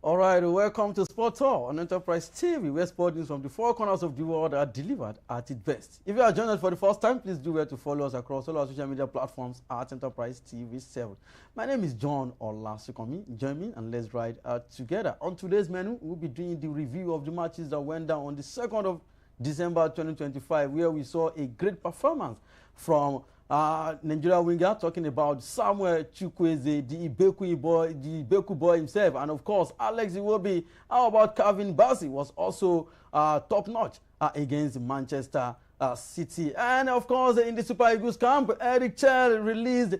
All right, welcome to Sport Tour on Enterprise TV, where sport news from the four corners of the world are delivered at its best. If you are joining us for the first time, please do well to follow us across all our social media platforms at Enterprise TV 7. My name is John Alnassr. Join me and let's ride together. On today's menu, we'll be doing the review of the matches that went down on the 2nd of December 2025, where we saw a great performance from Nigeria winger, talking about Samuel Chukwueze, the Ibeku boy himself, and of course Alex Iwobi. How about Calvin Bassey was also top notch against Manchester City. And of course in the Super Eagles camp, Eric Chelle released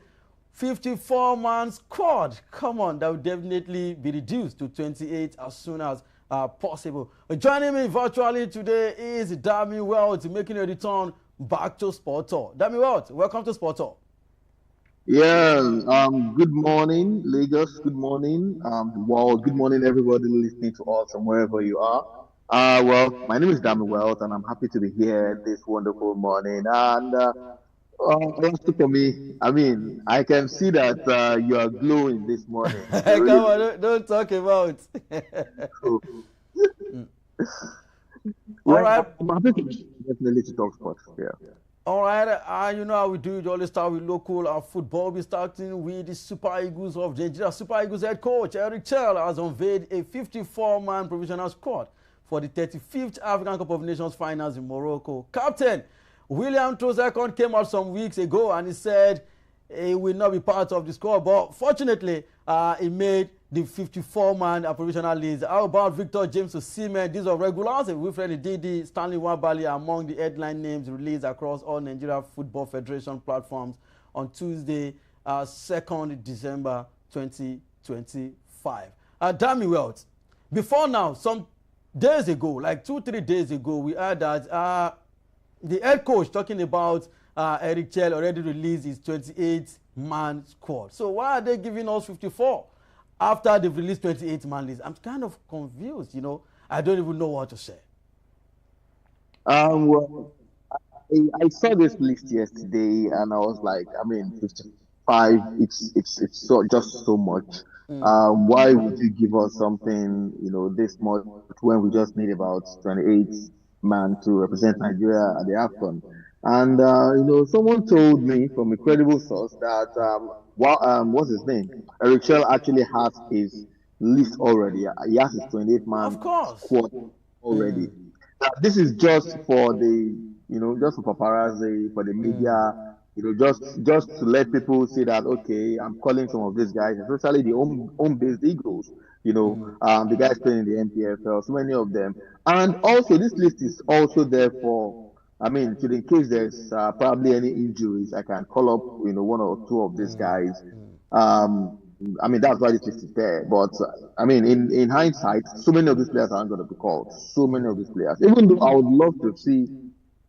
54-man squad. Come on, that will definitely be reduced to 28 as soon as possible. Joining me virtually today is Dami Wells, making a return back to Sport Tour. Dami Wells, welcome to Sport Tour. Yeah, good morning, Lagos. Good morning, world. Good morning, everybody listening to us from wherever you are. Well, my name is Dami Wells, and I'm happy to be here this wonderful morning. And also for me, I mean, I can see that you are glowing this morning. You're Come really on, looking don't talk about. so. All Well, right. I'm happy to definitely to talk sports. Yeah. All right, you know how we do it. Always start with local football. We're starting with the Super Eagles of Nigeria. Super Eagles head coach Eric Chelle has unveiled a 54-man provisional squad for the 35th African Cup of Nations finals in Morocco. Captain William Trozakon came out some weeks ago and he said he will not be part of the squad, but fortunately, he made the 54-man provisional list. How about Victor James Osimhen? These are regulars. Wilfred Ndidi, Stanley Nwabali among the headline names released across all Nigeria Football Federation platforms on Tuesday, 2nd December 2025. Dami Wells, before now, some days ago, like 2-3 days ago, we heard that the head coach talking about Eric Chelle already released his 28-man squad. So why are they giving us 54? After they've released 28-man list? I'm kind of confused, you know. I don't even know what to say. Well, I saw this list yesterday, and I was like, I mean, 55. It's so just so much. Why would you give us something, this much when we just need about 28 man to represent Nigeria at the Afcon? And someone told me from a credible source that what's his name? Eric Chelle actually has his list already. He has his 28 Of man course. squad already. Now, this is just for just for paparazzi, for the media, just to let people see that, okay, I'm calling some of these guys, especially the home-based Eagles, the guys playing in the NPFL, so many of them. And also, this list is also there for, I mean, in case there's probably any injuries, I can call up, one or two of these guys. Um, I mean, that's why this list is there. But I mean, in hindsight, so many of these players aren't going to be called. So many of these players. Even though I would love to see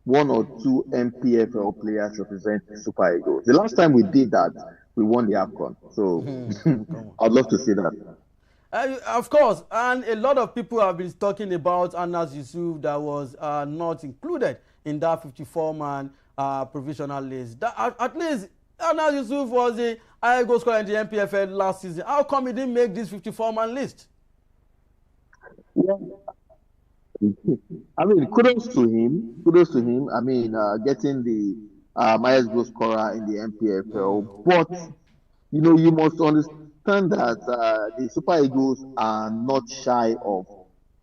one or two MPFL players represent Super Eagles. The last time we did that, we won the Afcon. So I'd love to see that. Of course, and a lot of people have been talking about Alnassr that was not included in that 54-man provisional list. At least Alnassr was the high goal scorer in the MPFL last season. How come he didn't make this 54-man list? Yeah. I mean, kudos to him. Kudos to him. I mean, getting the highest goal scorer in the MPFL. But you must understand that the Super Eagles are not shy of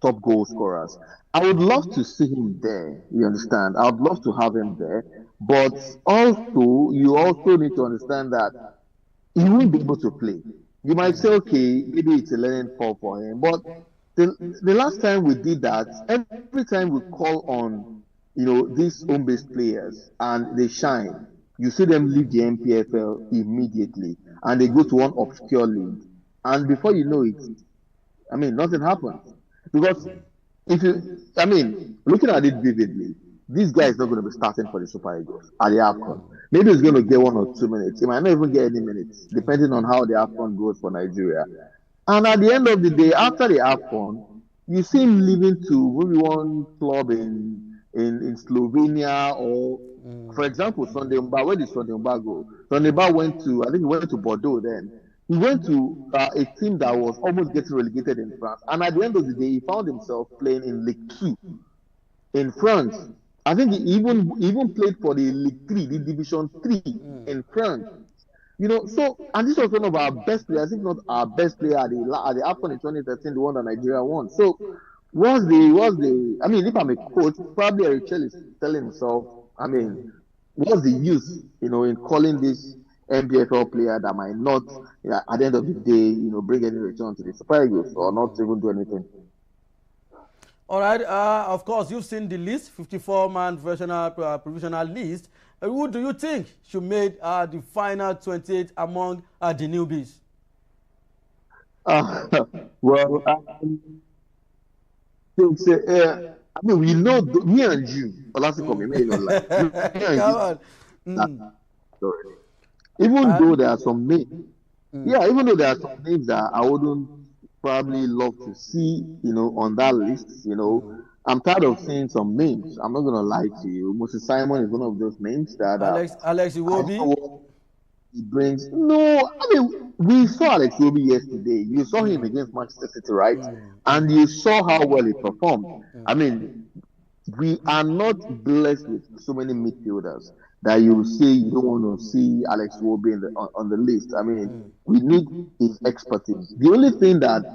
top goal scorers. I would love to see him there. You understand? I would love to have him there. But also, you also need to understand that he won't be able to play. You might say, okay, maybe it's a learning curve for him, but the last time we did that, every time we call on, these home-based players and they shine, you see them leave the MPFL immediately and they go to one obscure league. And before you know it, I mean, nothing happens. Because I mean, looking at it vividly, this guy is not going to be starting for the Super Eagles at the AFCON. Maybe he's going to get 1 or 2 minutes. He might not even get any minutes, depending on how the AFCON goes for Nigeria. And at the end of the day, after the AFCON, you see him leaving to maybe one club in Slovenia or, for example, Sunday Mba. Where did Sunday Mba go? Sunday Mba went to, I think he went to Bordeaux then. he went to a team that was almost getting relegated in France. And at the end of the day, he found himself playing in League Two in France. I think he even played for the League Three, the Division Three in France. So and this was one of our best players, if not our best player at the Afcon in 2013, the one that Nigeria won. So I mean, if I'm a coach, probably Eric Chelle is telling himself, I mean, what's the use, in calling this NPFL player that might not, at the end of the day, bring any return to the Super Eagles or not even do anything. All right. Of course, you've seen the list, 54-man provisional list. Who do you think should make the final 28 among the newbies? Well, I mean, we know me and you, Alnassr, even though there are some names, even though there are some names that I wouldn't probably love to see, on that list, I'm tired of seeing some names. I'm not gonna lie to you. Moses Simon is one of those names that Alex Iwobi. He brings. No, I mean, we saw Alex Iwobi yesterday. You saw him against Manchester City, right? And you saw how well he performed. I mean, we are not blessed with so many midfielders that you say you don't want to see Alex Iwobi on the list. I mean, we need his expertise. The only thing that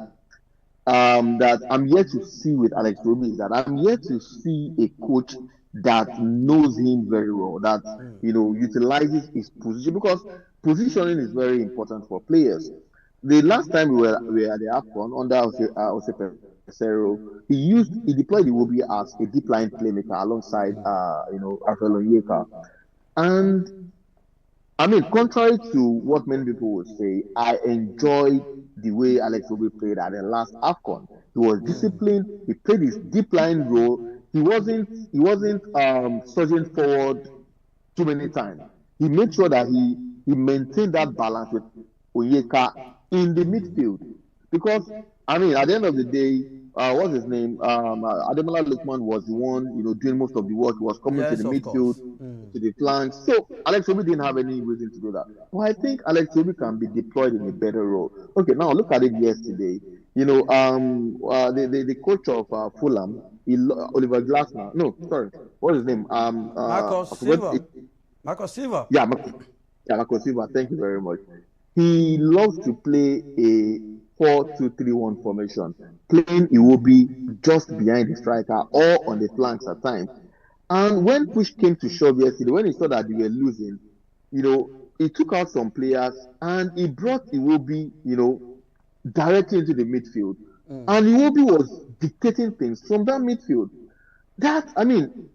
I'm yet to see with Alex Iwobi is that I'm yet to see a coach that knows him very well, that utilizes his position, because positioning is very important for players. The last time we were at the Afcon under Jose Peseiro, he deployed Iwobi as a deep line playmaker alongside USYK. And I mean, contrary to what many people would say, I enjoyed the way Alex Iwobi played at the last Afcon. He was disciplined. He played his deep line role. He wasn't surging forward too many times. He made sure that he maintained that balance with Onyeka in the midfield. Because I mean, at the end of the day, what's his name? Ademola Lookman was the one, doing most of the work. He was coming to the midfield, to the flanks. So Alex Iwobi didn't have any reason to do that. But I think Alex Iwobi can be deployed in a better role. Okay, now look at it yesterday. The coach of Fulham, Oliver Glasner. No, sorry, what's his name? Marcus Silva. Marcus Silva. Yeah, Marcus Silva. Thank you very much. He loves to play a 4-2-3-1 formation, playing Iwobi just behind the striker or on the flanks at times. And when push came to shove yesterday, when he saw that they were losing, he took out some players and he brought Iwobi, directly into the midfield. And Iwobi was dictating things from that midfield. I mean,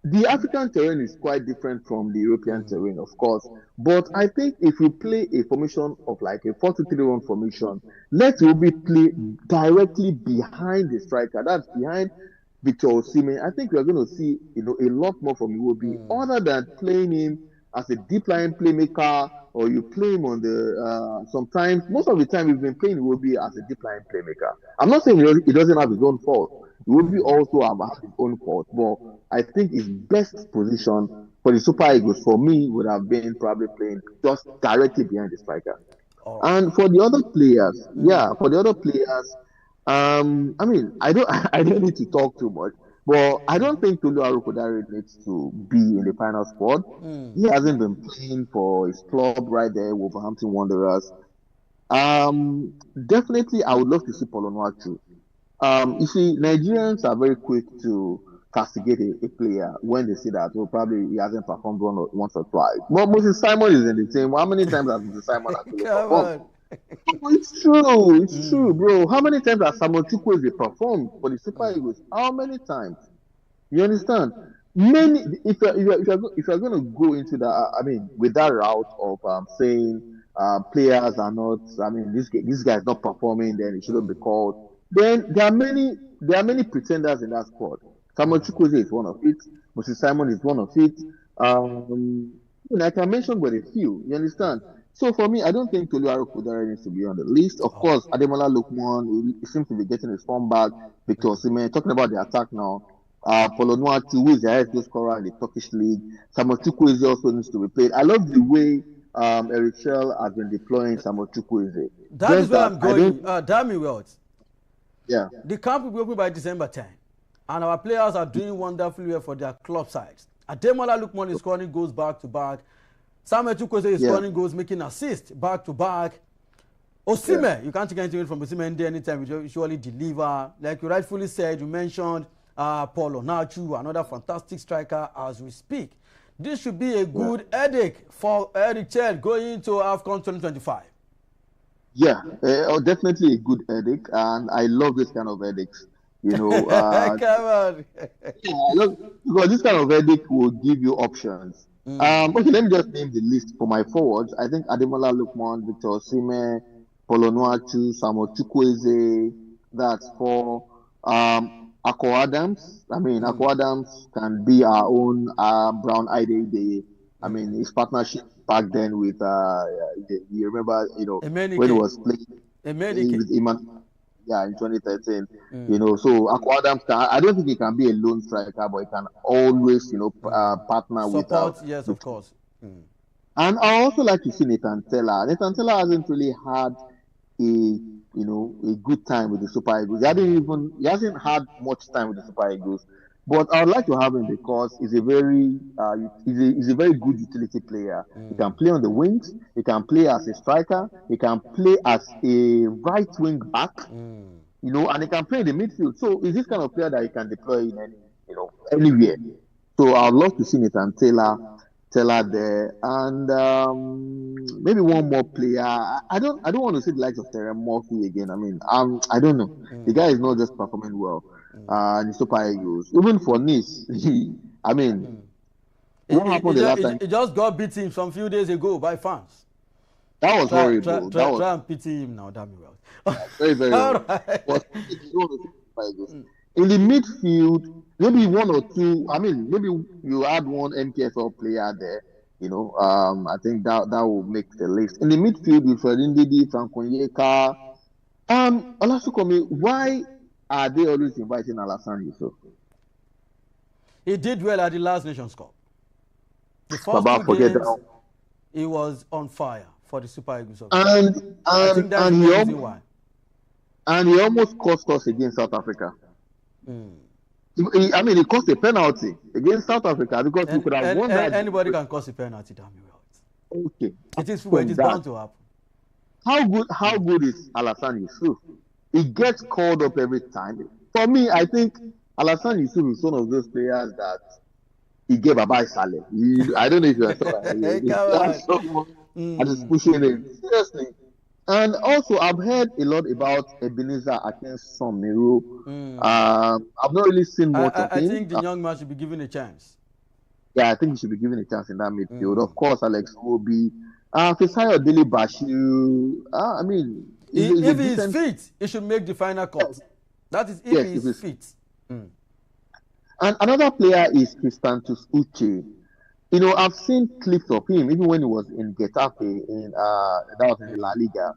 the African terrain is quite different from the European terrain, of course. But I think if we play a formation of like a 4-2-3-1 formation, let Iwobi play directly behind the striker. That's behind Victor Osimhen. I think we are going to see, a lot more from Iwobi, other than playing him as a deep line playmaker, or you play him on the sometimes. Most of the time, we've been playing Iwobi as a deep line playmaker. I'm not saying he doesn't have his own fault. Iwobi also have his own fault, but I think his best position for the Super Eagles, for me, would have been probably playing just directly behind the striker. And for the other players, I mean, I don't need to talk too much, but I don't think Tolu Arokodare needs to be in the final squad. He hasn't been playing for his club right there, Wolverhampton Wanderers. Definitely, I would love to see Paul Onuachu. You see, Nigerians are very quick to castigate a player when they see that, probably he hasn't performed once or twice. But Moses Simon is in the team. How many times has Moses Simon actually performed? It's true, bro. How many times has Samuel Chukwueze performed for the Super Eagles? How many times? You understand? Many. If you're going to go into that, I mean, with that route of saying players are not, I mean, this guy is not performing, then it shouldn't be called. Then there are many pretenders in that squad. Samuel Chukwueze is one of it. Moses Simon is one of it. I can mention but a few. You understand? So for me, I don't think Tolu Arokodare needs to be on the list. Of course, Ademola Lookman, he seems to be getting his form back. Victor Osimhen, talking about the attack now. Paul Onuachu, who is the highest goal scorer in the Turkish league. Samuel Chukwueze also needs to be played. I love the way Eric Chelle has been deploying Samuel Chukwueze. That is where I'm going. Damn me well. Yeah. The camp will be open by December 10. And our players are doing wonderfully well for their club sides. Ademola Lookman is scoring goals back to back. Samuel Chukwueze is scoring goals, making assists back to back. Osimhen, you can't take anything from Osimhen there anytime. You usually deliver. Like you rightfully said, you mentioned Paul Onachu, another fantastic striker as we speak. This should be a good headache for Eric Chelle going into Afcon 2025. Yeah, definitely a good headache, and I love this kind of headaches. You know, come on. because this kind of headache will give you options. Okay, let me just name the list for my forwards. I think Ademola Lookman, Victor Osimhen, Paul Onachu, Samuel Chukwueze. That's for Akko Adams. I mean, Akko Adams can be our own brown ID. I mean, his partnership back then with you remember, you know, when he was playing with Iman, in 2013. You know, so Akko Adams I don't think he can be a lone striker, but he can always, you know, partner support, with yes, of course. And I also like to see Nathan Tella. Nathan Tella hasn't really had a good time with the Super Eagles. He hasn't had much time with the Super Eagles. But I would like to have him because he's a very good utility player. He can play on the wings. He can play as a striker. He can play as a right wing back. You know, and he can play in the midfield. So he's this kind of player that you can deploy in anywhere. So I'd love to see Nathan Tella there, and maybe one more player. I don't want to see the likes of Terry Murphy again. I mean, I don't know. The guy is not just performing well. The Super Eagles, even for Nice, I mean, what happened the last time? He just got beaten some few days ago by fans. That was horrible. Try and pity him now, damn well. Very, very well. But in the midfield, maybe one or two. I mean, maybe you add one NPFL player there. You know, I think that will make the list. In the midfield, with Ndidi, Franco Onyeka, Olasukome, why are they always inviting Alnassr Yusuf? He did well at the last Nations Cup. The first 2 games, he was on fire for the Super Eagles. And I think that's the reason why. And he almost cost us against South Africa. I mean, he cost a penalty against South Africa because we could have won that. Anybody can cost a penalty, damn well. Okay. It is bound to happen. How good is Alnassr Yusuf? He gets called up every time. For me, I think Alnassr Yusuf is one of those players that he gave a bye Saleh. I don't know if you saw that. And is pushing it. Seriously. And also, I've heard a lot about Ebenezer Akinson. I've not really seen much of him. I think the young man should be given a chance. Yeah, I think he should be given a chance in that midfield. Of course, Alex Iwobi, Fisayo Dele Bashiru. I mean, if he is fit, he should make the final cut. That is if he is fit. And another player is Christantus Uche. You know, I've seen clips of him even when he was in Getafe that was in the Laliga.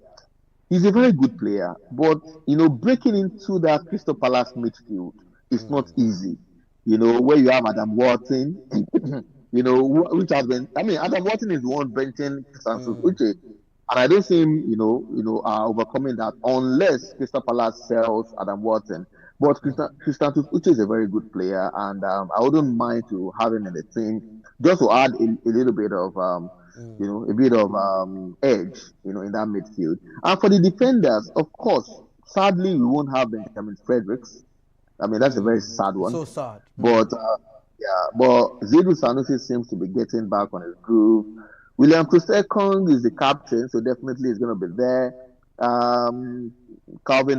He's a very good player, but you know, breaking into that Crystal Palace midfield is not easy. You know, where you have Adam Wharton, you know, which has been. I mean, Adam Wharton is the one benching Christantus Uche, and I don't see him, overcoming that unless Crystal Palace sells Adam Wharton. But Christantus Uche is a very good player, and I wouldn't mind to have him in the team just to add a little bit of, edge, in that midfield. And for the defenders, of course, sadly we won't have Benjamin Fredericks. I mean, that's a very sad one. So sad. But but Zaidu Sanusi seems to be getting back on his groove. William Troost-Ekong is the captain, so definitely he's going to be there. Calvin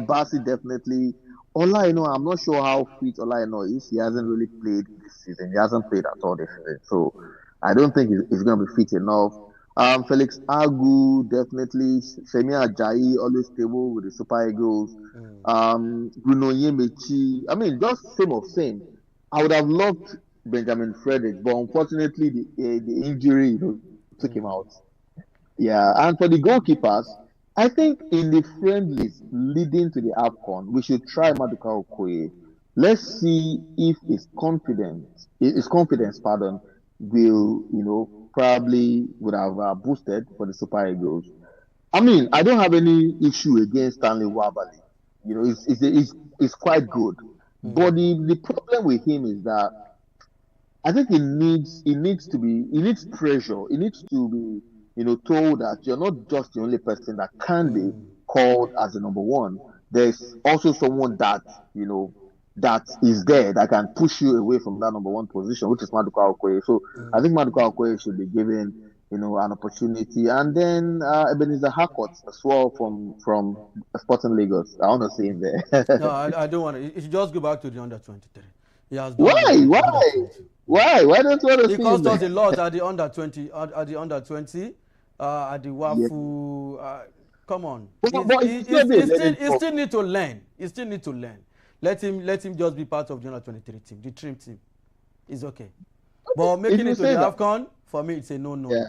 Bassey definitely. Olaino, I'm not sure how fit Olaino is. He hasn't really played this season. He hasn't played at all this season. So I don't think he's going to be fit enough. Felix Agu, definitely. Femi Ajayi, always stable with the Super Eagles. Bruno Yemechi. I mean, just same of same. I would have loved Benjamin Fredericks, but unfortunately the injury took him out. Yeah, and for the goalkeepers, I think in the friendlies leading to the Afcon, we should try Maduka Okoye. Let's see if his confidence, will, probably would have boosted for the Super Eagles. I mean, I don't have any issue against Stanley Wabali. It's quite good. But the problem with him is that I think he needs pressure. He needs to be, told that you're not just the only person that can be called as the number one. There's also someone that, that is there that can push you away from that number one position, which is Maduka Okoye. So I think Maduka Okoye should be given, an opportunity. And then Ebenezer Harcourt as well from Sporting Lagos. I want to see him there. No, I don't want to. You should just go back to the under 23. He has done Why? well with the Why? under 20. Why don't you want to He see cost him us a there? lot at the under 20, at the under 20, at the Yeah. Wafu. Come on, But it should be a learning he curve. still need to learn. He still need to learn. Let him just be part of the under 23 team, the trim team. It's okay. But making it to the Afcon, for me, it's a no. Yeah.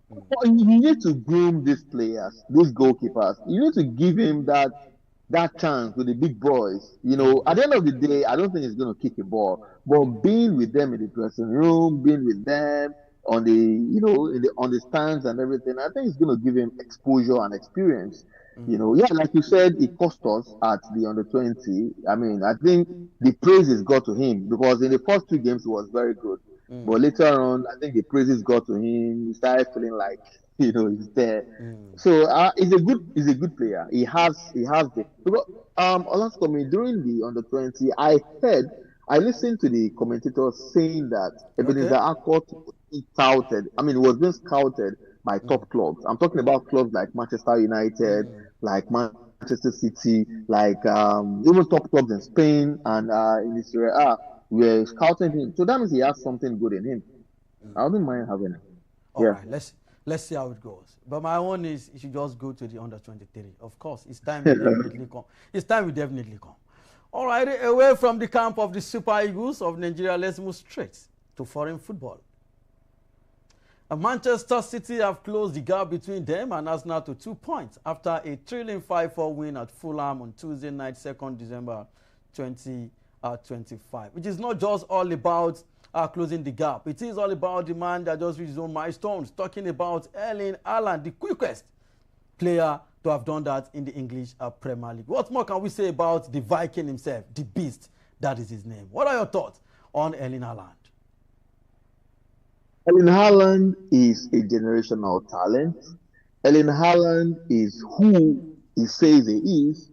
But you need to groom these players, these goalkeepers. You need to give him that chance with the big boys. At the end of the day, I don't think he's going to kick a ball, but being with them in the dressing room, being with them on the, on the stands and everything, I think it's going to give him exposure and experience. Yeah, like you said, it cost us at the under 20. I mean, I think the praises got to him because in the first two games, he was very good. But later on, I think the praises got to him. He started feeling like, he's there. So he's a good player. He has the because Alnassr during the under 20, I listened to the commentators saying that Ebenezer Harcourt was being scouted by top clubs. I'm talking about clubs like Manchester United, like Manchester City, like even top clubs in Spain and in the Serie A were scouting him. So that means he has something good in him. I wouldn't mind having it. All right, let's see how it goes. But my own is you should just go to the under 23. Of course, it's time will definitely come. It's time will definitely come. All right, away from the camp of the Super Eagles of Nigeria, let's move straight to foreign football. Manchester City have closed the gap between them and Arsenal to 2 points after a thrilling 5-4 win at Fulham on Tuesday night, 2nd December 2025. Which is not just all about closing the gap. It is all about the man that just reached his own milestones, talking about Erling Haaland, the quickest player to have done that in the English Premier League. What more can we say about the Viking himself, the beast that is his name? What are your thoughts on Erling Haaland? Erling Haaland is a generational talent. Erling Haaland is who he says he is.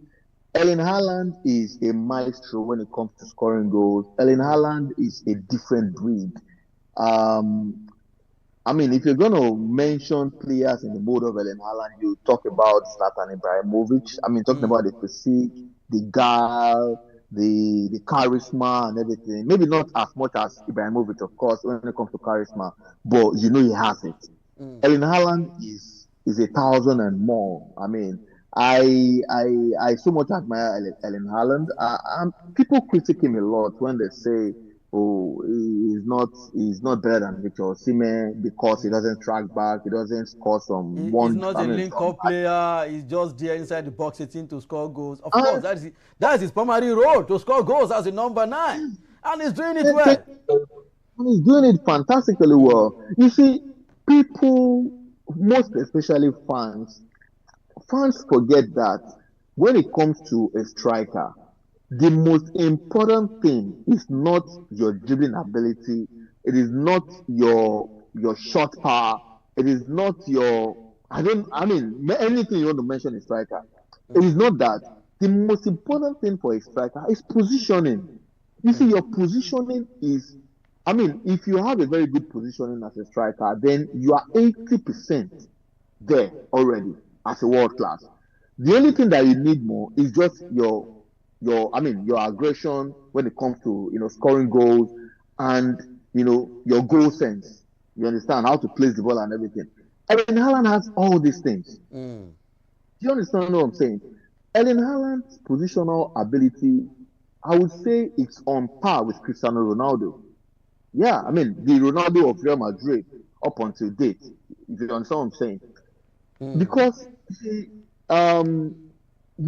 Erling Haaland is a maestro when it comes to scoring goals. Erling Haaland is a different breed. If you're going to mention players in the mode of Erling Haaland, you talk about Zlatan Ibrahimovic. Talking about the physique, the guile, the charisma and everything. Maybe not as much as Ibrahimovic, of course, when it comes to charisma, but he has it. Erling Haaland is 1,000 and more. I so much admire Erling Haaland. People critique him a lot when they say, "Oh, he's not better than Victor Osimhen because he doesn't track back, he doesn't score some." He's not a link-up player. He's just there inside the box 18 to score goals. Of course, that's his primary role, to score goals as a number 9, and he's doing it well. He's doing it fantastically well. You see, people, most especially fans forget that when it comes to a striker, the most important thing is not your dribbling ability. It is not your shot power. It is not your anything you want to mention a striker. It is not that. The most important thing for a striker is positioning. You see, your positioning is if you have a very good positioning as a striker, then you are 80% there already as a world class. The only thing that you need more is just your aggression when it comes to scoring goals and your goal sense. You understand how to place the ball and everything. Erling Haaland has all these things. Do you understand what I'm saying? Erling Haaland's positional ability, I would say it's on par with Cristiano Ronaldo. Yeah, the Ronaldo of Real Madrid up until date. If you understand what I'm saying. Because you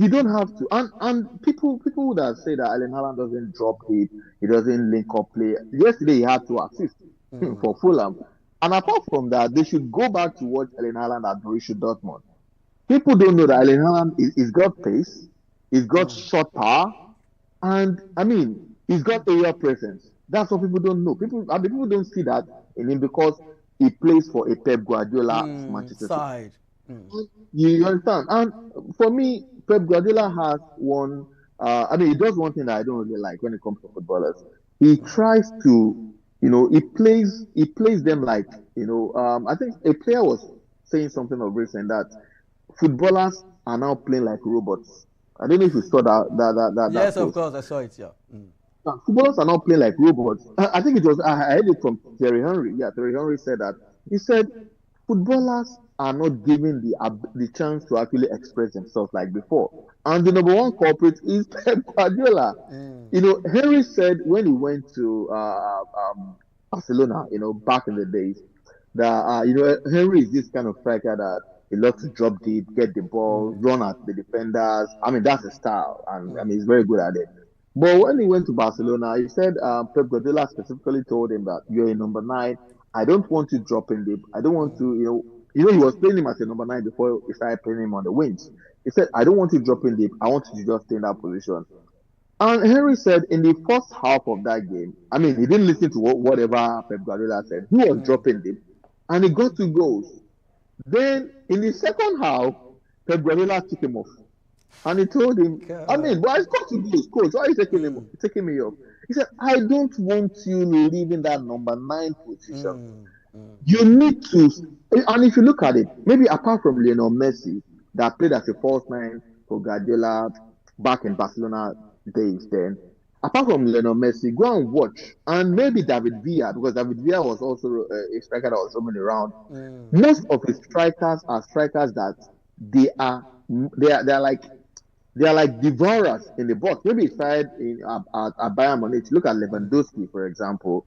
don't have to, and people that say that Erling Haaland doesn't drop it, he doesn't link up play. Yesterday he had 2 assists. for Fulham. And apart from that, they should go back to watch Erling Haaland at Borussia Dortmund. People don't know that Erling Haaland he's got pace, he's got shot power, and I mean, he's got area presence. That's what people don't know. People don't see that in him because he plays for a Pep Guardiola Manchester City. Side. You understand? And for me, Pep Guardiola has one. I mean, he does one thing that I don't really like when it comes to footballers. He tries to, he plays them like, I think a player was saying something of recent that footballers are now playing like robots. I don't know if you saw that. Yes, that of course, I saw it. Yeah. Footballers are now playing like robots. I think it was I heard it from Thierry Henry. Yeah, Thierry Henry said that. He said footballers are not given the chance to actually express themselves like before. And the number one culprit is Pep Guardiola. Henry said when he went to Barcelona, back in the days, that Henry is this kind of striker that he loves to drop deep, get the ball, run at the defenders. I mean, that's his style, and I mean he's very good at it. But when he went to Barcelona, he said Pep Guardiola specifically told him that you're a number 9. I don't want you dropping deep. I don't want to, he was playing him as a number 9 before he started playing him on the wings. He said, I don't want you dropping deep. I want you to just stay in that position. And Henry said in the first half of that game, I mean, he didn't listen to whatever Pep Guardiola said. He was dropping deep, and he got 2 goals. Then in the second half, Pep Guardiola took him off. And he told him, I mean, but I got 2 goals, coach. Why are you taking me off? He said, I don't want you leaving that number 9 position. You need to, and if you look at it, maybe apart from Lionel Messi, that played as a false 9 for Guardiola back in Barcelona days then, apart from Lionel Messi, go and watch. And maybe David Villa, because David Villa was also a striker that was roaming around. Most of his strikers are strikers that they are like devourers in the box. Maybe he started at Bayern Munich. Look at Lewandowski, for example.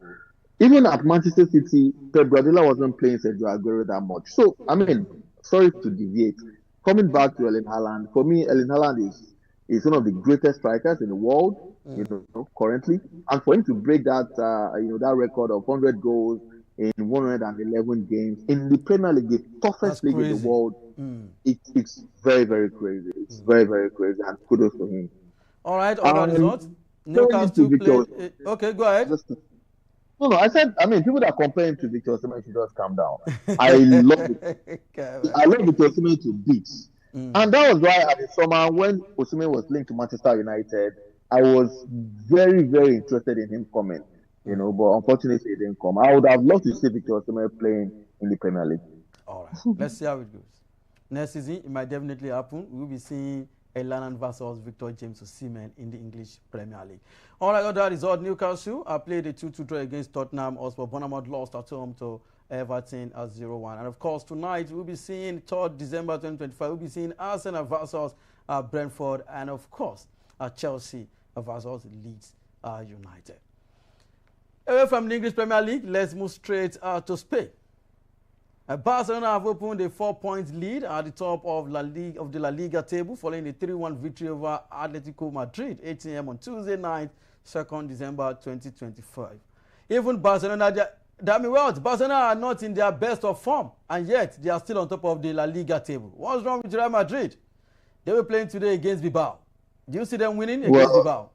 Even at Manchester City, Pep Guardiola wasn't playing Sergio Aguero that much. So, I mean, sorry to deviate. Coming back to Erling Haaland, for me, Erling Haaland is one of the greatest strikers in the world, currently. And for him to break that, that record of 100 goals in 111 games in the Premier League, the toughest league in the world, it's very, very crazy. It's very, very crazy, and kudos to him. All right, other results. Newcastle played. Okay, go ahead. No, I said, I mean, people that compare him to Victor Osimhen should just calm down. I love it. I love Victor Osimhen to bits. And that was why at the summer, when Osimhen was linked to Manchester United, I was very, very interested in him coming. But unfortunately, he didn't come. I would have loved to see Victor Osimhen playing in the Premier League. All right, let's see how it goes. Next season, it might definitely happen. We'll be seeing Haaland versus Victor James Osimhen in the English Premier League. All right, other result, Newcastle played a 2-2 draw against Tottenham Hotspur. Bournemouth lost at home to Everton at 0-1. And of course, tonight we'll be seeing 3rd December 2025. We'll be seeing Arsenal versus Brentford, and of course, Chelsea versus Leeds United. Away from the English Premier League, let's move straight to Spain. Barcelona have opened a 4-point lead at the top of the La Liga table following a 3-1 victory over ATLETICO Madrid, 8 a.m. on Tuesday night, 2nd December 2025. Even Barcelona, Barcelona are not in their best of form, and yet they are still on top of the La Liga table. What's wrong with Real Madrid? They were playing today against Bilbao. Do you see them winning against Bilbao?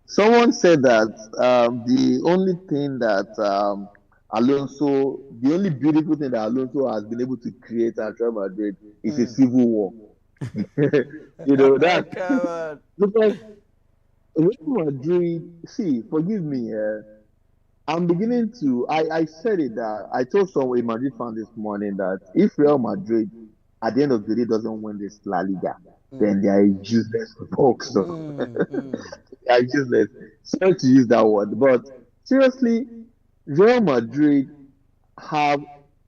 Someone said that the only thing that the only beautiful thing that Alonso has been able to create at Real Madrid is a civil war. That because Real Madrid, see, forgive me, I'm beginning to. I said it that I told a Madrid fan this morning that if Real Madrid at the end of the day doesn't win this La Liga, then they are useless folks. They are useless. Sorry to use that word, but seriously, Real Madrid have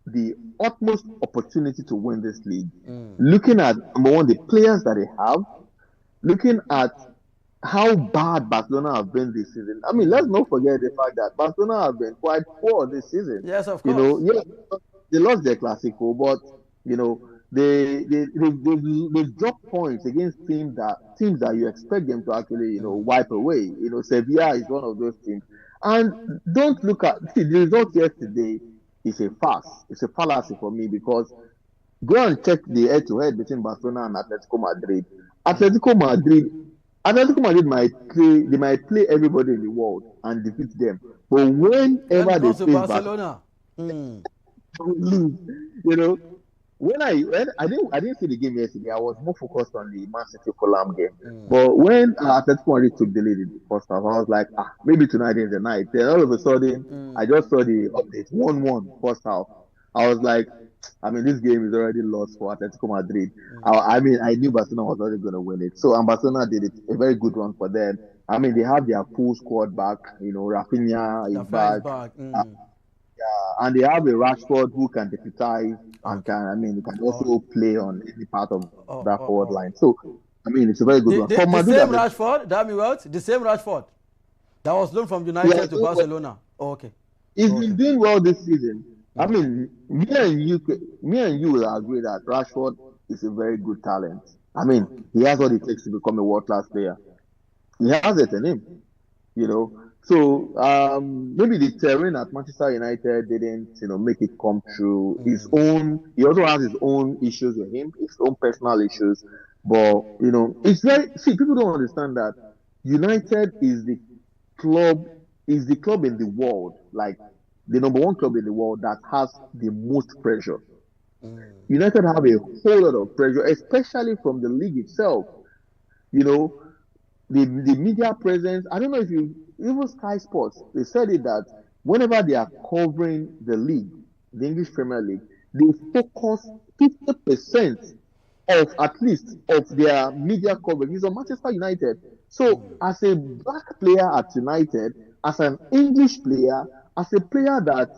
the utmost opportunity to win this league. Looking at, number one, the players that they have, looking at how bad Barcelona have been this season. I mean, let's not forget the fact that Barcelona have been quite poor this season. Yes, of course. They lost their Clasico, but they've dropped points against teams that you expect them to actually wipe away. Sevilla is one of those teams. And don't look at see the result yesterday is a farce. It's a fallacy for me because go and check the head-to-head between Barcelona and Atletico Madrid. Atletico Madrid, Atletico Madrid might play everybody in the world and defeat them. But When whenever it they comes to face Barcelona, Barcelona, mm, they will lose. You know, when I didn't see the game yesterday, I was more focused on the Man City Fulham game. mm. But when Atletico Madrid took the lead in the first half, I was like, maybe tonight is the night. Then all of a sudden, I just saw the update 1-1 first half. I was like, I mean, this game is already lost for Atletico Madrid. I mean, I knew Barcelona was already going to win it. So, and Barcelona did it a very good run for them. I mean, they have their full squad back. You know, Rafinha is Rafa is back. back. And they have a Rashford who can deputize and Okay. he can also play on any part of Oh, that oh, forward oh. line. So, I mean, it's a very good The, one. the, For the Madrid, same Rashford, that mean what? The same Rashford that was loaned from yeah, United to Barcelona. Oh, okay. he's Okay. been doing well this season. I mean, me and you will agree that Rashford is a very good talent. I mean, Okay. he has what it takes to become a world-class player. He has it in him, you know. So maybe the terrain at Manchester United didn't, make it come true. He also has his own issues with him, his own personal issues. But it's very see people don't understand that United club is the club in the world, like the number one club in the world that has the most pressure. United have a whole lot of pressure, especially from the league itself. You know, the media presence. I don't know if you even Sky Sports. They said it that whenever they are covering the league, the English Premier League, they focus 50% of at least of their media coverage is on Manchester United. So as a black player at United, as an English player, as a player that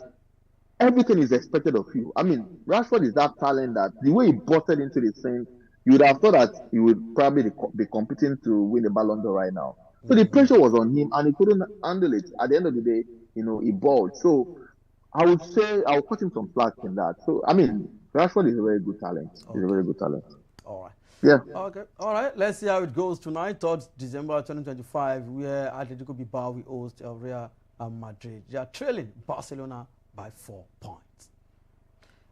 everything is expected of you. I mean, Rashford is that talent that the way he busted into the scene, you would have thought that he would probably be competing to win the Ballon d'Or right now. So the pressure was on him and he couldn't handle it. At the end of the day, he balled. So I would say I'll cut him some slack in that. So I mean, Rashford is a very good talent. He's a Okay. very good talent. All right. Yeah. Okay. All right. Let's see how it goes tonight, 3rd December 2025, where Atletico Bilbao will host Real Madrid. They are trailing Barcelona by 4 points.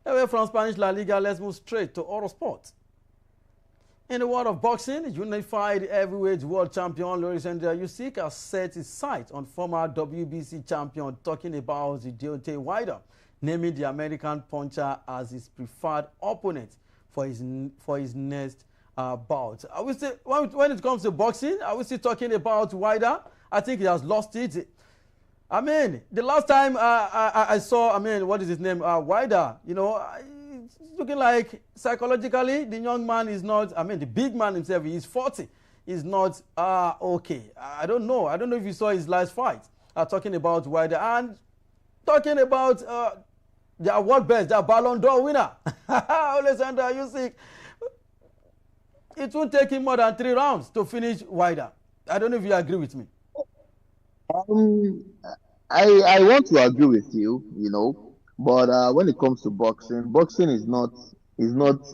Away from Spanish La Liga, let's move straight to Eurosport. In the world of boxing, unified heavyweight world champion Alexander USYK has set his sights on former WBC champion, talking about Deontay Wilder, naming the American puncher as his preferred opponent for his next bout. I would say when it comes to boxing, I would say talking about Wilder, I think he has lost it. I mean, the last time I saw, what is his name, Wilder, it's looking like psychologically the young man is not, the big man himself, he's 40, is not okay. I don't know if you saw his last fight, talking about Wilder and talking about the award best, the Ballon d'Or winner, Alexander Usyk. It won't take him more than 3 rounds to finish Wilder. I don't know if you agree with me. Um, I want to agree with you, but when it comes to boxing is not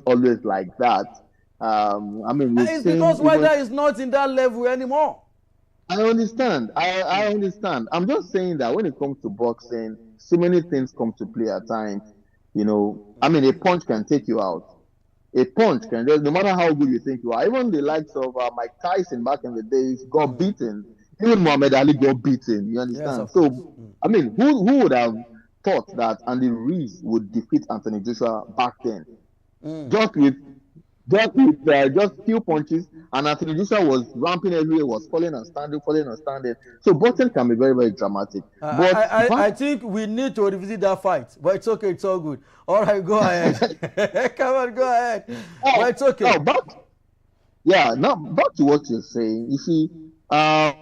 always like that. We've It's seen because even. Wilder is not in that level anymore. I understand. I understand. I'm just saying that when it comes to boxing, so many things come to play at times. A punch can take you out. A punch can just, no matter how good you think you are. Even the likes of Mike Tyson back in the days got beaten. Even Muhammad Ali got beaten. You Yes, understand? of course. So, who would have thought that Andy Ruiz would defeat Anthony Joshua back then? Just with just few punches, and Anthony Joshua was ramping everywhere, was falling and standing, falling and standing. So boxing can be very, very dramatic. But I think we need to revisit that fight, but it's okay, it's all good. All right, go ahead. Come on, go ahead. But it's okay. Now back to what you're saying. What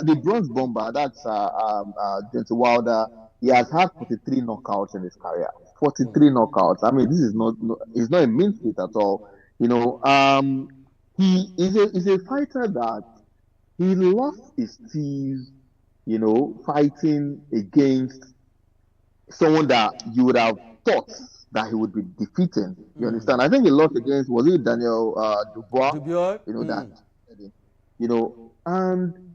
the bronze bomber, that's Deontay Wilder. He has had 43 knockouts in his career. 43 knockouts. This is it's not a mean feat at all. He is a fighter that he lost his teeth, fighting against someone that you would have thought that he would be defeating. You understand? I think he lost against, was it Daniel Dubois? Dubois? And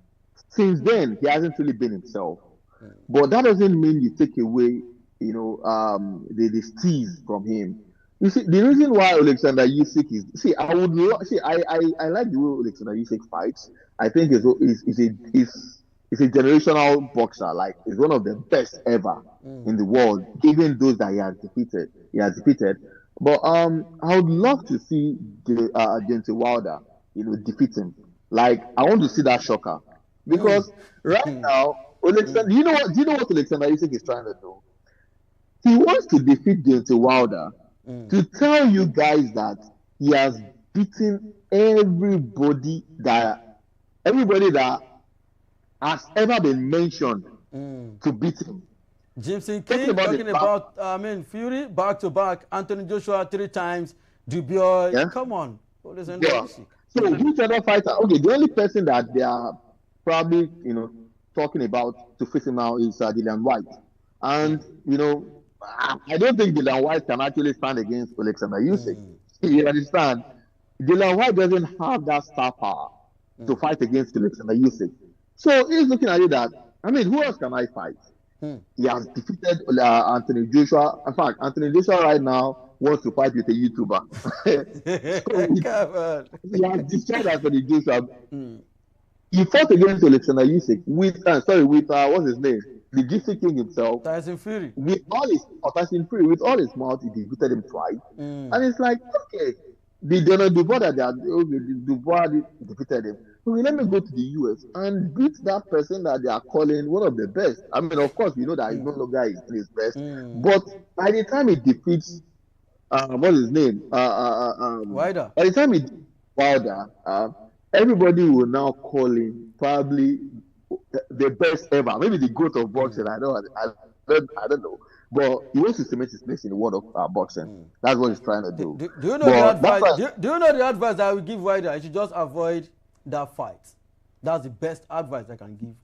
since then, he hasn't really been himself. But that doesn't mean you take away, the steez from him. You see, the reason why Alexander Usyk I like the way Alexander Usyk fights. I think is a generational boxer. Like, he's one of the best ever in the world, even those that he has defeated. But I would love to see the Deontay Wilder, defeat him. Like, I want to see that shocker because right now, Alexander, do you know what Alexander Usyk is trying to do? He wants to defeat Deontay Wilder to tell you guys that he has beaten everybody that has ever been mentioned to beat him. Gypsy King talking about Fury back to back, Anthony Joshua 3 times, Dubois. Yeah? Come on. Yeah. So which other fighter? Okay, the only person that they are probably talking about to face him now is Dillian White, and I don't think Dillian White can actually stand against Alexander Usyk. You understand? Dillian White doesn't have that star power to fight against Alexander Usyk. So he's looking at it that, who else can I fight? He has defeated Anthony Joshua. In fact, Anthony Joshua right now wants to fight with a YouTuber. He has destroyed Anthony Joshua. He fought against Alexander Usyk with what's his name? The Gypsy King himself. Tyson Fury. With all his mouth, he defeated him twice. And it's like, okay, Dubois defeated him. Okay, let me go to the US and beat that person that they are calling one of the best. Of course, we know that he's no longer in his best. But by the time he defeats, what's his name? Wilder. By the time he defeats Wilder, everybody will now call him probably the best ever. Maybe the GOAT of boxing. I don't know. But he wants to cement his place in the world of boxing. That's what he's trying to do. Do you know the advice? Do you know the advice that I will give Wilder? I should just avoid that fight. That's the best advice I can give.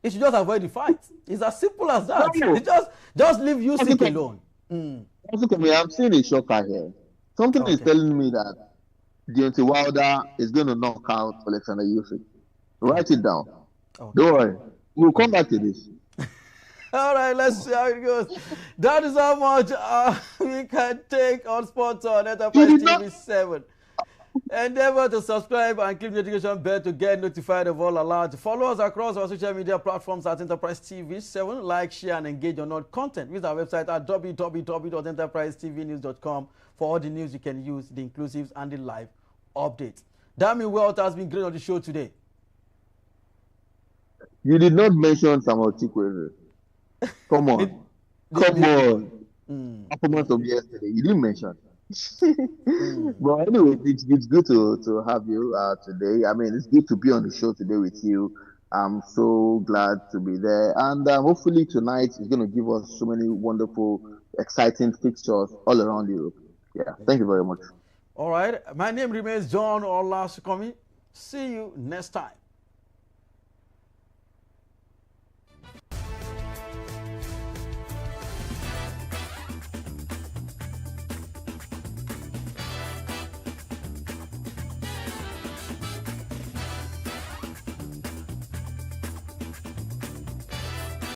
He should just avoid the fight. It's as simple as that. Just leave Usyk alone. I'm seeing a shocker here. Something is telling me that Deontay Wilder is going to knock out Alexander Usyk. Write it down. Okay. Don't worry. We'll come back to this. All right, let's see how it goes. That is how much we can take on sports on Enterprise TV 7. Endeavor to subscribe and click the notification bell to get notified of all alerts. Follow us across our social media platforms at Enterprise TV 7. Like, share, and engage on our content. Visit our website at www.enterprisetvnews.com for all the news you can use, the inclusives, and the live updates. Dami Wealth has been great on the show today. You did not mention Samuel Chukwueze. Come on. Performance of yesterday. You didn't mention. But anyway, it's good to have you today. It's good to be on the show today with you. I'm so glad to be there. And hopefully tonight is going to give us so many wonderful, exciting fixtures all around Europe. Yeah, thank you very much. All right. My name remains John Alnassr. See you next time.